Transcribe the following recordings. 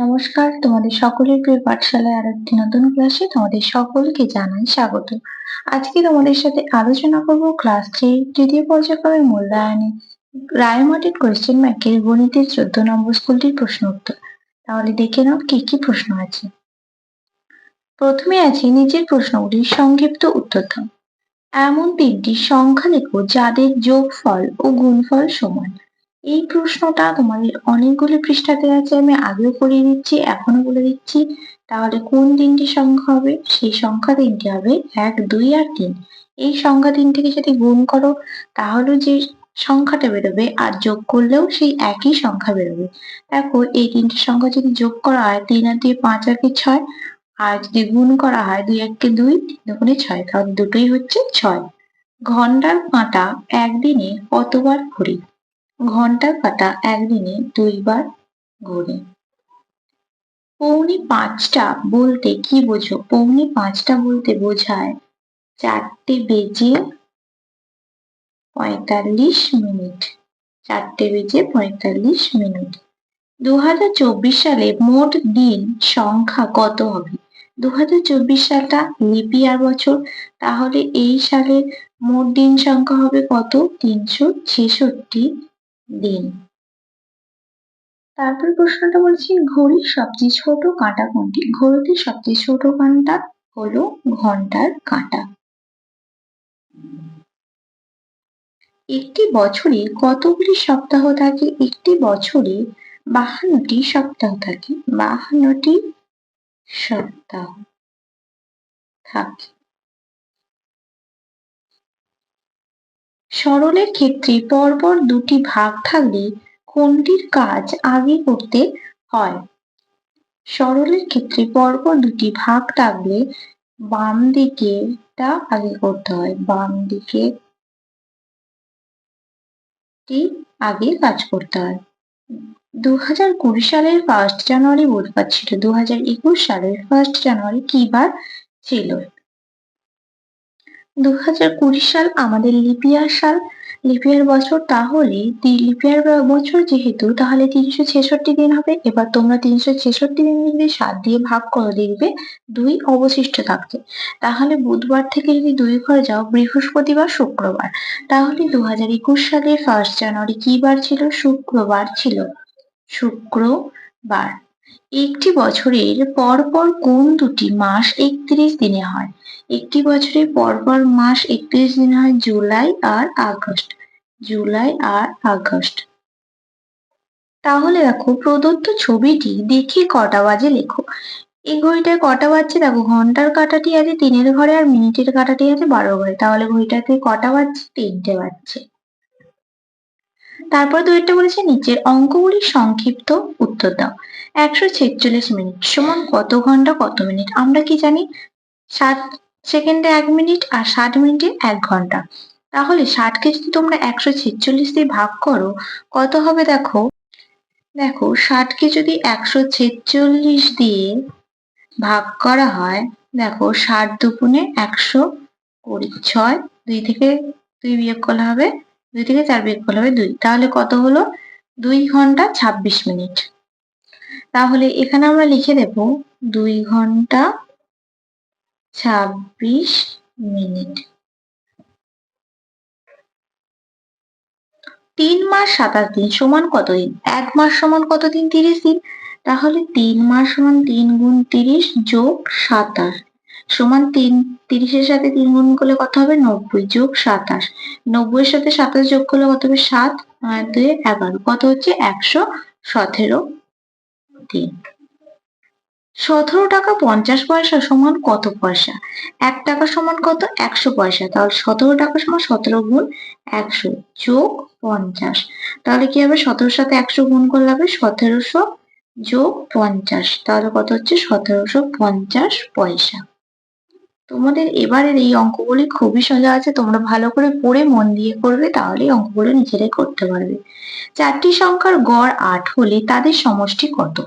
নমস্কার, তোমাদের সকলের প্রিয় পাঠশালায় আরেকটি নতুন ক্লাসে তোমাদের সকলকে জানাই স্বাগত। আজকে তোমাদের সাথে আলোচনা করব ক্লাস 3 তৃতীয় পর্যায়ক্রমের মূল্যায়নে রায়মার্টিন কোয়েশ্চেন ব্যাংকের গণিতের 14 নম্বর স্কুলটির প্রশ্ন উত্তর। তাহলে দেখে নাও কি কি প্রশ্ন আছে। প্রথমে আছে নিচের প্রশ্নগুলির সংক্ষিপ্ত উত্তর দাও। এমন তিনটি সংখ্যা লেখো যাদের যোগফল ও গুণফল সমান। এই প্রশ্নটা তোমাদের অনেকগুলি পৃষ্ঠাতে আছে, আমি আগেও পড়িয়ে দিচ্ছি, এখনো বলে দিচ্ছি। তাহলে কোন তিনটি সংখ্যা হবে? সেই সংখ্যা তিনটি হবে 1, 2 আর 3। এই সংখ্যা তিনটিকে যদি গুণ করো তাহলে যে সংখ্যাটা বেরোবে আর যোগ করলেও সেই একই সংখ্যা বেরোবে। দেখো এই তিনটি সংখ্যা যদি যোগ করা হয় 3 আর 2 5 আর 6, আর যদি গুণ করা হয় 2 1 2 3 2 6, তাহলে দুটোই হচ্ছে 6। ঘন্টার কাঁটা একদিনে কতবার ঘোরে? ঘন্টার কাঁটা একদিনে 2 বার ঘোরে। পৌনে 5টা বলতে কি বোঝো? পৌনে 5টা বলতে বোঝায় 4টে বেজে 45 মিনিট। 4টে বেজে 45 মিনিট। 2024 সালে মোট দিন সংখ্যা কত হবে? 2024 সালটা লিপ ইয়ার বছর, তাহলে এই সালের মোট দিন সংখ্যা হবে কত? 366 দিন। তারপর প্রশ্নটা বলছি ঘড়ির সবচেয়ে ছোট কাঁটা কোনটি? ঘড়িতে সবচেয়ে ছোট কাঁটা হলো ঘন্টার কাঁটা। একটি বছরে কতগুলি সপ্তাহ থাকে? একটি বছরে 52টি সপ্তাহ থাকে। 52টি সপ্তাহ থাকে। সরলের ক্ষেত্রে পরপর দুটি ভাগ থাকলে কোনটির কাজ আগে করতে হয়? সরলের ক্ষেত্রে পরপর দুটি ভাগ থাকলে বাম দিকেরটা আগে করতে হয়। বাম দিকেরটি আগে কাজ করতে হয়। 2020 সালের 1 জানুয়ারি বুধবার ছিল। 2021 সালের 1 জানুয়ারি কি বার ছিল? 2020 সাল আমাদের লিপ ইয়ার সাল, লিপ ইয়ার বছর, তাহলে লিপ ইয়ার বছর যেহেতু তাহলে 366 দিন হবে। এবার তোমরা 366 দিন যদি 7 দিয়ে ভাগ করো দেখবে 2 অবশিষ্ট থাকছে। তাহলে বুধবার থেকে যদি 2 ঘরে যাও বৃহস্পতিবার শুক্রবার, তাহলে 2021 সালের 1 জানুয়ারি কি বার ছিল? শুক্রবার ছিল। শুক্রবার। একটি বছরের পরপর কোন দুটি মাস 31 দিনে হয়? একটি বছরে পরপর মাস 31 দিনে হয় জুলাই আর আগস্ট। জুলাই আর আগস্ট। তাহলে দেখো প্রদত্ত ছবিটি দেখে কটা বাজে লেখো। এই ঘড়িটায় কটা বাজছে? দেখো ঘন্টার কাঁটাটি আছে 3-এর ঘরে আর মিনিটের কাঁটাটি আছে 12 ঘরে, তাহলে ঘড়িটাতে কটা বাজছে? 3টে বাজছে। তারপর দুইটা বলেছে নিচের অঙ্কগুলির সংক্ষিপ্ত উত্তর দাও। 146 মিনিট সমান কত ঘন্টা কত মিনিট? আমরা কি জানি? 60 সেকেন্ডে 1 মিনিট আর 60 মিনিটে 1 ঘন্টা। তাহলে 60কে যদি তোমরা 146 দিয়ে ভাগ করো কত হবে? দেখো 60কে যদি 146 দিয়ে ভাগ করা হয়, দেখো 60 দুগুণে 120, 6, 2 থেকে 2 বিয়োগ করলে হবে 2 থেকে 4 বিয়োগ করলে হবে 2, তাহলে কত হলো? 2 ঘন্টা 26 মিনিট। তাহলে এখানে আমরা লিখে দেব 2 ঘন্টা 26 মিনিট। 3 মাস 27 দিন সমান কত দিন? 1 মাস সমান কত দিন? 30 দিন। তাহলে 3 মাস সমান 3 গুণ 30 যোগ 27 সমান 30-এর সাথে 3 গুণ করলে কত হবে? 90 যোগ 27। 90-এর সাথে 27 যোগ করলে কত হবে? 7 আর 2 11, কত হচ্ছে? 117 দিন। 17 টাকা 50 পয়সা সমান কত পয়সা? 1 টাকা সমান কত? 100 পয়সা। তাহলে 17 টাকা সমান 17 গুণ 100 যোগ 50। তাহলে কি হবে? 17-এর সাথে 100 গুণ করলে হবে 1700 যোগ 50, তাহলে কত হচ্ছে? 1750 পয়সা। তোমাদের এবারের এই অঙ্কগুলি খুবই সোজা আছে, তোমরা ভালো করে পড়ে মন দিয়ে করবে, তাহলে অঙ্কগুলো নিজেরাই করতে পারবে। 4টি সংখ্যার গড় 8 হলে তাদের সমষ্টি কত?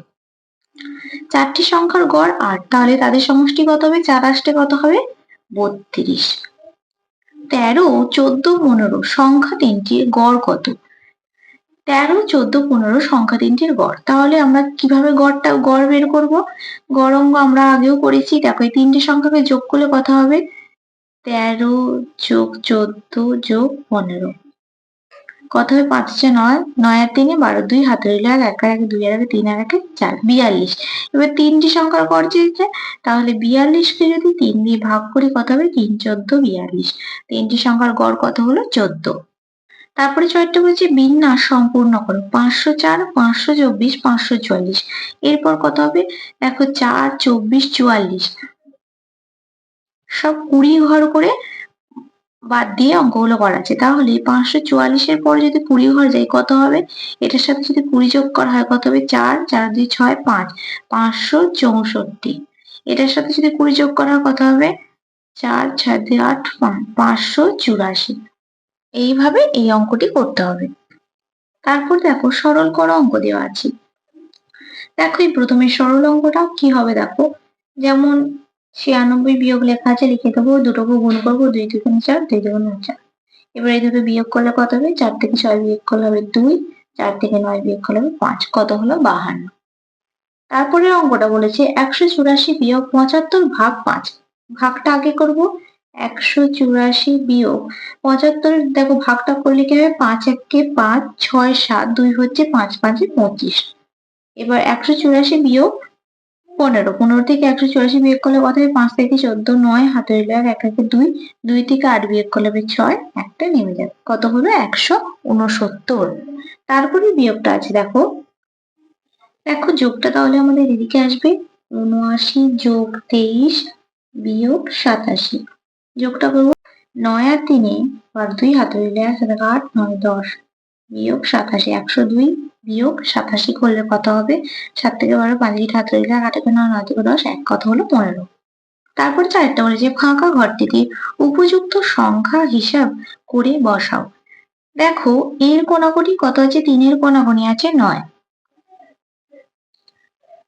4টি সংখ্যার গড় 8, তাহলে তাদের সমষ্টি কত হবে? 4 8 কত হবে? 32। 13, 14, 15 সংখ্যা তিনটির গড় কত? 13, 14, 15 সংখ্যা তিনটির গড়। তাহলে আমরা কিভাবে গড় বের করব? গড় অঙ্ক আমরা আগেও করেছি। দেখো এই তিনটি সংখ্যাকে যোগ করলে কত হবে? 13 যোগ 14 যোগ 15। কত হবে? 5 9, 9 আর 3 12, 2 হাতে রইল 1, 1 আর 1 2 আর 1 3 আর 1 4, 42। এবার তিনটি সংখ্যার গড় চেয়েছে, তাহলে 42 কে যদি 3 দিয়ে ভাগ করি কত হবে? 3 14 42। তিনটি সংখ্যার গড় কত হলো? 14। তারপরে 6টা বলছে বিন্যাস সম্পূর্ণ করো। 504, 524, 544। এরপর কত হবে? দেখো 4, 24, 44 সব 20 ঘর করে বাদ দিয়ে অঙ্কগুলো করা আছে। তাহলে 544 এর পরে যদি 20 ঘর যায় কত হবে? এটার সাথে যদি 20 যোগ করা হয় কত হবে? 4, 4 2 6, 5, 564। এটার সাথে যদি 20 যোগ করা হয় কত হবে? 4, 6 2 8, 5, 584। এইভাবে এই অঙ্কটি করতে হবে। তারপর দেখো সরল করা অঙ্ক দেওয়া আছে। দেখো এই প্রথমে সরল অঙ্কটা কি হবে দেখো, যেমন 96 বিয়োগ লেখা আছে, লিখে দেবো, দুটোকে গুণ করবো, 2 2 4, 2 2 4। এবার এই দুটো বিয়োগ করলে কত হবে? 4 থেকে 6 বিয়োগ করলে হবে 2, 4 থেকে 9 বিয়োগ করলে হবে 5। কত হলো? 52। তারপরে অঙ্কটা বলেছে 184 বিয়োগ 75 ভাগ 5। ভাগটা আগে করব। 184 বিয়োগ 75, দেখো ভাগটা করলে কি হবে? 5 1 5, 6 7, 2 হচ্ছে 5 5 25। এবার 184 বিয়োগ 15, 15 থেকে 184 বিয়োগ করলে কত হবে? 5 থেকে 14, 9 হাতে রইল 1, 1 1 2, 2 থেকে 8 বিয়োগ করলে হবে 6, একটা নেমে যাবে। কত হলো? 169। তারপরে বিয়োগটা আছে দেখো, দেখো যোগটা তাহলে আমাদের এদিকে আসবে 79 যোগ 23 বিয়োগ 87। যোগটা করবো 9 আর 3 আর 2 হাতে রইল 1, 8 9 10 বিয়োগ 87। 102 বিয়োগ 87 করলে কত হবে? 7 থেকে 12, 5 হাতে রইল 1, 8 9 9 থেকে 10, 1। কত হলো? 15। তারপর চারটা বলেছে ফাঁকা ঘরটিতে উপযুক্ত সংখ্যা হিসাব করে বসাও। দেখো এর কোনাকুনি কত আছে? 3 এর কোনাকুনি আছে 9।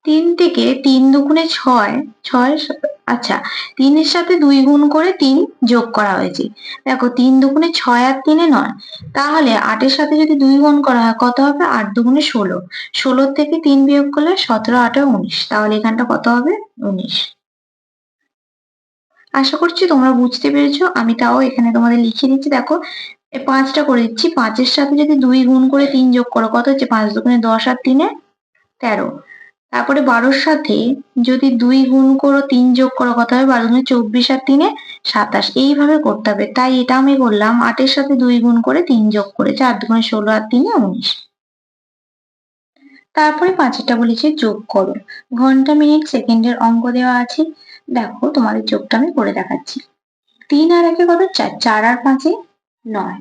3 থেকে 3 দুগুণে 6, 6 আচ্ছা 3 এর সাথে 2 গুণ করে 3 যোগ করা হয়েছে। দেখো 3 দুগুণে 6 আর 3 এ 9, তাহলে 8 এর সাথে যদি 2 গুণ করা হয় কত হবে? 8 দুগুণে 16, 16 থেকে 3 বিয়োগ করলে 17 8 19। তাহলে এখানটা কত হবে? 19। আশা করছি তোমরা বুঝতে পেরেছো। আমি তাও এখানে তোমাদের লিখে দিচ্ছি। দেখো 5টা করে দিচ্ছি। 5 এর সাথে যদি 2 গুণ করে 3 যোগ করো কত হচ্ছে? 5 দুগুণে 10 আর 3 এ 13। তারপরে 12 সাথে যদি 2 গুণ করো 3 যোগ করো কত হবে? 12 দুগুণে 24 আর 3 এ 27। এইভাবে করতে হবে। তাই এটা আমি করলাম 8 এর সাথে 2 গুণ করে 3 যোগ করে 4 দুগুণে 16 আর 3 এ 19। তারপরে 5টা বলেছে যোগ করো। ঘন্টা মিনিট সেকেন্ডের অঙ্ক দেওয়া আছে। দেখো তোমাদের যোগটা আমি করে দেখাচ্ছি। 3 আর 1 কত? 4, 4 আর 5 এ 9,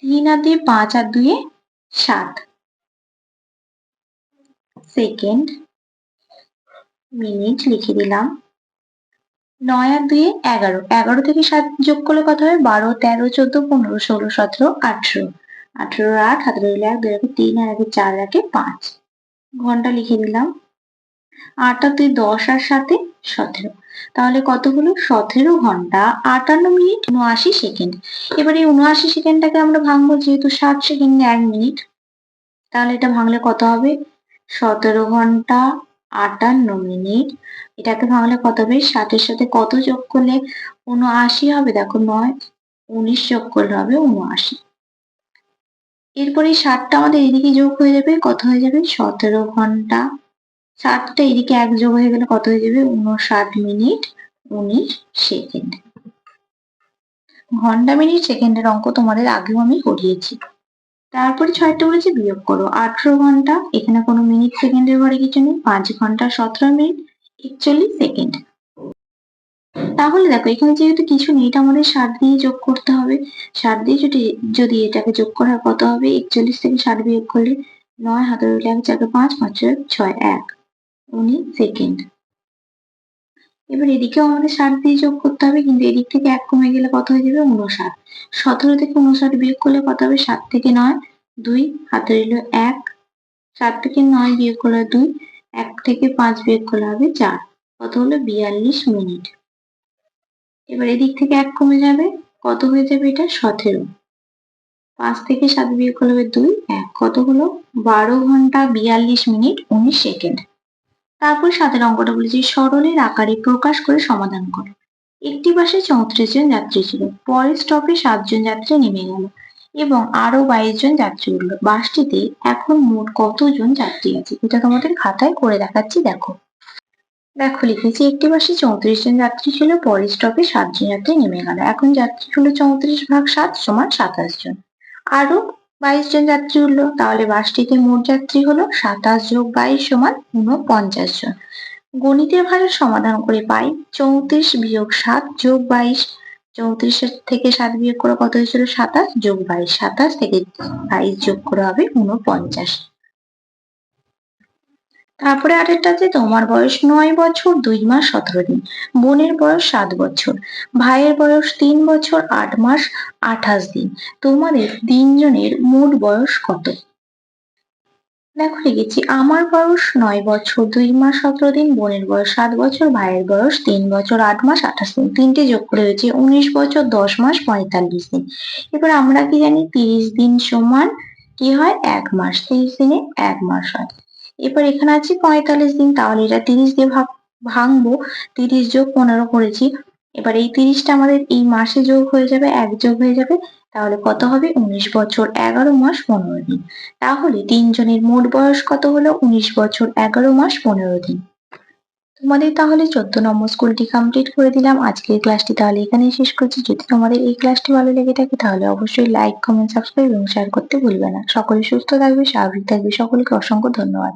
3 আর 2 5 আর 2 এ 7 সেকেন্ড। মিনিট লিখে দিলাম। 9 আর 2 এ 11, 11 থেকে 7 যোগ করলে কত হবে? 12 13 14 15 16 17 18, 18 আর 8 হাতে রইল 1, 2 আর 3 আর 1 4 আর 5। ঘন্টা লিখে দিলাম। 8 আর 2 10 আর 7 17। তাহলে কত হলো? 17 ঘন্টা 58 মিনিট 79 সেকেন্ড। এবার এই 79 সেকেন্ডটাকে আমরা ভাঙবো, যেহেতু 60 সেকেন্ডে 1 মিনিট, তাহলে এটা ভাঙলে কত হবে? 17 ঘন্টা 58 মিনিট। এটাকে ভাঙলে কত হবে? 60 এর সাথে কত যোগ করলে 79 হবে? দেখো 9, 19 যোগ করলে হবে 79। এরপরে 60টা আমাদের এদিকে যোগ হয়ে যাবে। কত হয়ে যাবে? 17 ঘন্টা। 60টা এদিকে 1 যোগ হয়ে গেলে কত হয়ে যাবে? 59 মিনিট 19 সেকেন্ড। ঘন্টা মিনিট সেকেন্ডের অঙ্ক তোমাদের আগেও আমি করিয়েছি। তারপরে 6টা বলেছে বিয়োগ করো। 18 ঘন্টা, এখানে কোনো মিনিট সেকেন্ডের ঘরে কিছু নেই। 5 ঘন্টা 17 মিনিট 41 সেকেন্ড। তাহলে দেখো এখানে যেহেতু কিছু নেই, এটা আমাদের 60 দিয়ে যোগ করতে হবে। 60 দিয়ে যদি এটাকে যোগ করা হয় কত হবে? 41 থেকে 60 বিয়োগ করলে 9 হাতে রইল 1 4 5 5 6 1 19 সেকেন্ড। এবার এদিকেও আমাদের 60 দিয়ে যোগ করতে হবে, কিন্তু এদিক থেকে 1 কমে গেলে কত হয়ে যাবে? 59। 17 থেকে 59 বিয়োগ করলে কত হবে? 7 থেকে 9 2 হাতে রইল 1, 7 থেকে 9 বিয়োগ করলে 2, 1 থেকে 5 বিয়োগ করলে হবে 4। কত হলো? 42 মিনিট। এবার এদিক থেকে 1 কমে যাবে, কত হয়ে যাবে? এটা 17। 5 থেকে 7 বিয়োগ করলে হবে 2, 1 কত হলো? 12 ঘন্টা 42 মিনিট 19 সেকেন্ড। তারপর 7 অঙ্কটা বলেছে সরলের আকারে প্রকাশ করে সমাধান করো। একটি বাসে 34 জন যাত্রী ছিল। পরের স্টপে 7 জন যাত্রী নেমে গেল এবং আরো 22 জন যাত্রী উঠল। বাসটিতে এখন মোট কতজন যাত্রী আছে? এটা তোমাদের খাতায় করে দেখাচ্ছি, দেখো। দেখো লিখেছি একটি বাসে 34 জন যাত্রী ছিল, পরের স্টপে 7 জন যাত্রী নেমে গেল। এখন যাত্রী হলো 34 ভাগ 7 সমান 27 জন। আরো 22 জন যাত্রী উঠলো, তাহলে বাসটিতে মোট যাত্রী হলো 27 যোগ 22 সমান 49 জন। গণিতের ভাষায় সমাধান করে পাই 34 বিয়োগ 7 যোগ 22। 34 থেকে 7 বিয়োগ করে কত হয়েছিল? 27 যোগ 22। 27 থেকে 22 যোগ করে হবে 49। তারপরে আরেকটা আছে তোমার বয়স 9 বছর 2 মাস 17 দিন, বোনের বয়স 7 বছর, ভাইয়ের বয়স 3 বছর 8 মাস 28 দিন। তোমাদের তিনজনের মোট বয়স কত? দেখো লিখেছি আমার বয়স 9 বছর 2 মাস 17 দিন, বোনের বয়স 7 বছর, ভাইয়ের বয়স 3 বছর 8 মাস 28 দিন। তিনটে যোগ করে হয়েছে 19 বছর 10 মাস 45 দিন। এবার আমরা কি জানি 30 দিন সমান কি হয়? 1 মাস। 30 দিনে 1 মাস হয়। এবার এখানে আছে 45 দিন, তাহলে এটা 30 দিয়ে ভাঙবো। 30 যোগ 15 করেছি। এবার এই 30টা আমাদের এই মাসে যোগ হয়ে যাবে, 1 যোগ হয়ে যাবে, তাহলে কত হবে? 19 বছর 11 মাস 15 দিন। তাহলে তিনজনের মোট বয়স কত হলো? 19 বছর 11 মাস 15 দিন। তোমাদের তাহলে 14 নম্বর স্কুলটি কমপ্লিট করে দিলাম। আজকের ক্লাসটি তাহলে এখানেই শেষ করছি। যদি তোমাদের এই ক্লাসটি ভালো লেগে থাকে তাহলে অবশ্যই লাইক, কমেন্ট, সাবস্ক্রাইব এবং শেয়ার করতে ভুলবে না। সকলে সুস্থ থাকবে, স্বাভাবিক থাকবে। সকলকে অসংখ্য ধন্যবাদ।